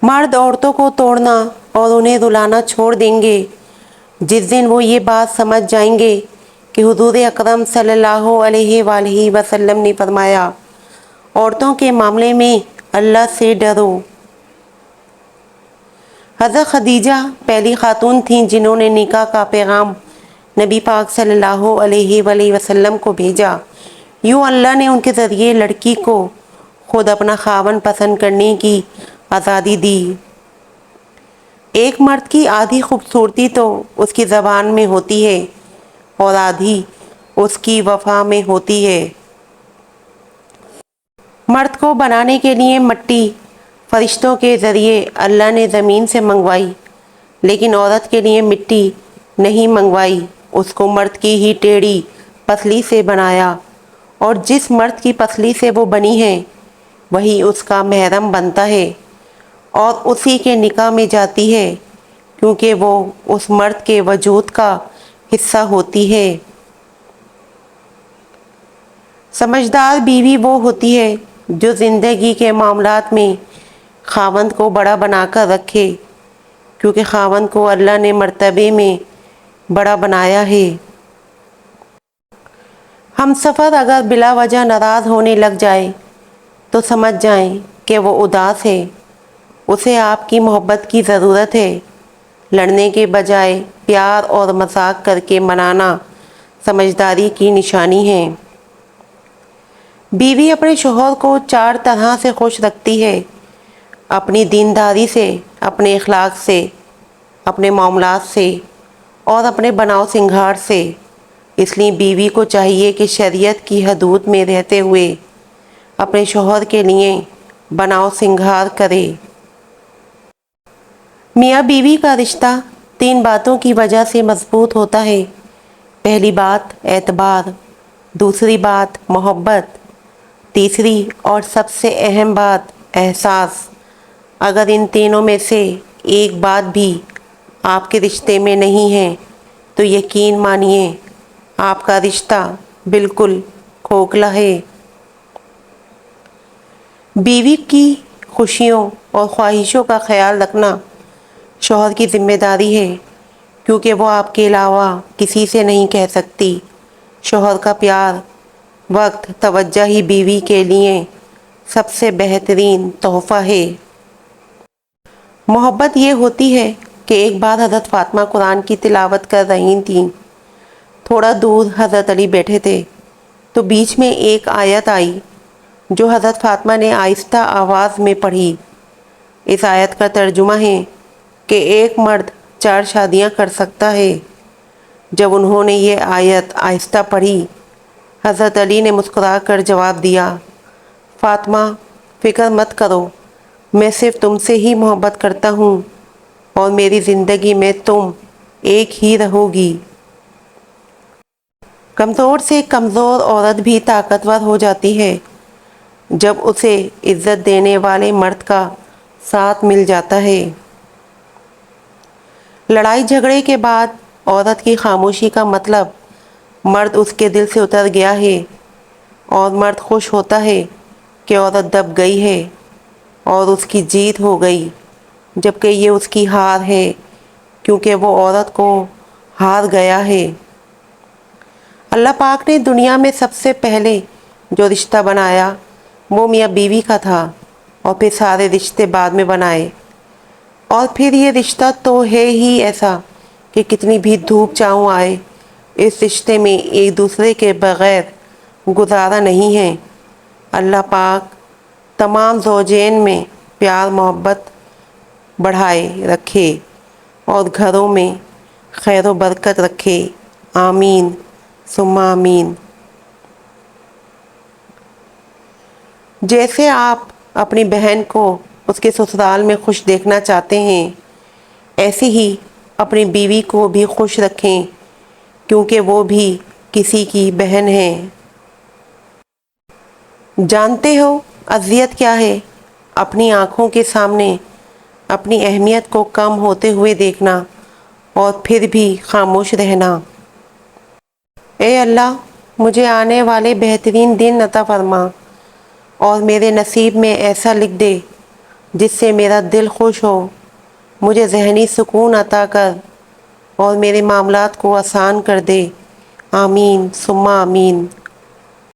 मर्द औरतों को तोड़ना और उन्हें रुलाना छोड़ देंगे जिस दिन वो ये बात समझ जाएंगे कि हुजूर अकरम सल्लल्लाहु अलैहि वसल्लम ने फरमाया, औरतों के मामले में अल्लाह से डरो। हज़रत खदीजा पहली खातून थीं जिन्होंने निकाह का पैगाम नबी पाक सल्लल्लाहु अलैहि वसल्लम को भेजा। यूँ अल्लाह ने उनके ज़रिए लड़की को खुद अपना खावन पसंद करने की आज़ादी दी। एक मर्द की आधी खूबसूरती तो उसकी ज़बान में होती है और आधी उसकी वफ़ा में होती है। मर्द को बनाने के लिए मिट्टी फरिश्तों के ज़रिए अल्लाह ने ज़मीन से मंगवाई, लेकिन औरत के लिए मिट्टी नहीं मंगवाई, उसको मर्द की ही टेढ़ी पसली से बनाया और जिस मर्द की पसली से वो बनी है वही उसका महरम बनता है और उसी के निकाह में जाती है, क्योंकि वो उस मर्द के वजूद का हिस्सा होती है। समझदार बीवी वो होती है जो ज़िंदगी के मामलात में खावंद को बड़ा बनाकर रखे, क्योंकि खावंद को अल्लाह ने मर्तबे में बड़ा बनाया है। हम सफ़र अगर बिला वजह नाराज़ होने लग जाए तो समझ जाएं कि वो उदास है, उसे आपकी मोहब्बत की ज़रूरत है। लड़ने के बजाय प्यार और मजाक करके मनाना समझदारी की निशानी है। बीवी अपने शौहर को 4 तरह से खुश रखती है, अपनी दीनदारी से, अपने अखलाक से, अपने मामलात से और अपने बनाव सिंगार से। इसलिए बीवी को चाहिए कि शरीयत की हदूद में रहते हुए अपने शौहर के लिए बनाव सिंगार करे। मियाँ बीवी का रिश्ता 3 बातों की वजह से मजबूत होता है। पहली बात एतबार, दूसरी बात मोहब्बत, तीसरी और सबसे अहम बात एहसास। अगर इन तीनों में से एक बात भी आपके रिश्ते में नहीं है तो यकीन मानिए आपका रिश्ता बिल्कुल खोखला है। बीवी की खुशियों और ख्वाहिशों का ख्याल रखना शौहर की जिम्मेदारी है, क्योंकि वो आपके अलावा किसी से नहीं कह सकती। शौहर का प्यार, वक्त, तवज्जो ही बीवी के लिए सबसे बेहतरीन तोहफ़ा है। मोहब्बत ये होती है कि एक बार हज़रत फ़ातिमा कुरान की तिलावत कर रही थीं। थोड़ा दूर हज़रत अली बैठे थे तो बीच में एक आयत आई जो हज़रत फ़ातिमा ने आहिस्ता आवाज़ में पढ़ी। इस आयत का तर्जुमा है कि एक मर्द 4 शादियां कर सकता है। जब उन्होंने ये आयत आहिस्ता पढ़ी, हज़रत अली ने मुस्कुरा कर जवाब दिया, फ़ातिमा फ़िक्र मत करो, मैं सिर्फ़ तुमसे ही मोहब्बत करता हूँ और मेरी ज़िंदगी में तुम एक ही रहोगी। कमज़ोर से कमज़ोर औरत भी ताकतवर हो जाती है जब उसे इज़्ज़त देने वाले मर्द का साथ मिल जाता है। लड़ाई झगड़े के बाद औरत की खामोशी का मतलब मर्द उसके दिल से उतर गया है और मर्द खुश होता है कि औरत दब गई है और उसकी जीत हो गई, जबकि ये उसकी हार है, क्योंकि वो औरत को हार गया है। अल्लाह पाक ने दुनिया में सबसे पहले जो रिश्ता बनाया वो मियाँ बीवी का था और फिर सारे रिश्ते बाद में बनाए। और फिर ये रिश्ता तो है ही ऐसा कि कितनी भी धूप छाँव आए, इस रिश्ते में एक दूसरे के बग़ैर गुजारा नहीं है। अल्लाह पाक तमाम ज़ौजैन में प्यार मोहब्बत बढ़ाए रखे और घरों में खैर व बरकत रखे। आमीन सुम्मा आमीन। जैसे आप अपनी बहन को उसके ससुराल में खुश देखना चाहते हैं, ऐसे ही अपनी बीवी को भी खुश रखें, क्योंकि वो भी किसी की बहन है। जानते हो अज़ियत क्या है? अपनी आँखों के सामने अपनी अहमियत को कम होते हुए देखना और फिर भी खामोश रहना। ए अल्लाह, मुझे आने वाले बेहतरीन दिन अता फरमा और मेरे नसीब में ऐसा लिख दे جس سے میرا دل خوش ہو، مجھے ذہنی سکون عطا کر اور میرے معاملات کو آسان کر دے۔ آمین ثم آمین۔